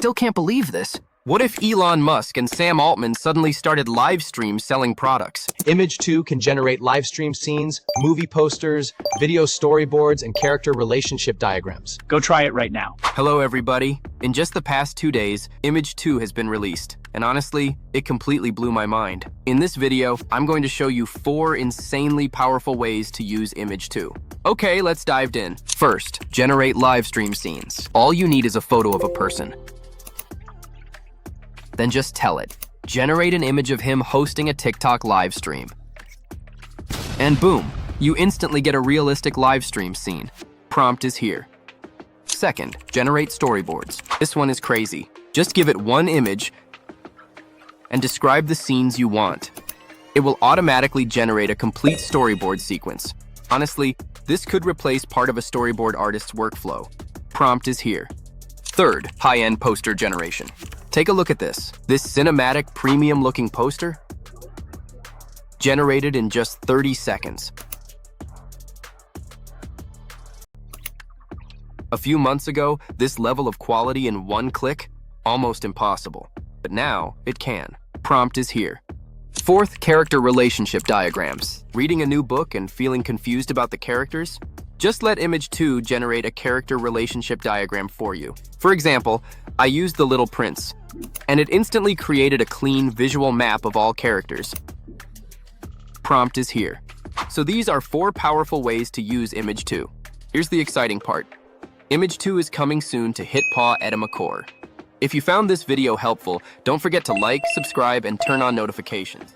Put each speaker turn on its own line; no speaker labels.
still can't believe this. What if Elon Musk and Sam Altman suddenly started Livestream selling products?
Image2 can generate live stream scenes, movie posters, video storyboards, and character relationship diagrams.
Go try it right now.
Hello, everybody. In just the past 2 days, Image2 has been released. And honestly, it completely blew my mind. In this video, I'm going to show you 4 insanely powerful ways to use Image2. Okay, let's dive in. First, generate live stream scenes. All you need is a photo of a person. Then just tell it. Generate an image of him hosting a TikTok live stream. And boom, you instantly get a realistic live stream scene. Prompt is here. Second, generate storyboards. This one is crazy. Just give it one image and describe the scenes you want. It will automatically generate a complete storyboard sequence. Honestly, this could replace part of a storyboard artist's workflow. Prompt is here. Third, high-end poster generation. Take a look at this. This cinematic, premium-looking poster generated in just 30 seconds. A few months ago, this level of quality in one click, almost impossible. But now, it can. Prompt is here. Fourth, character relationship diagrams. Reading a new book and feeling confused about the characters? Just let Image2 generate a character relationship diagram for you. For example, I used The Little Prince, and it instantly created a clean visual map of all characters. Prompt is here. So these are 4 powerful ways to use Image2. Here's the exciting part. Image2 is coming soon to HitPaw Edimakor. If you found this video helpful, don't forget to like, subscribe, and turn on notifications.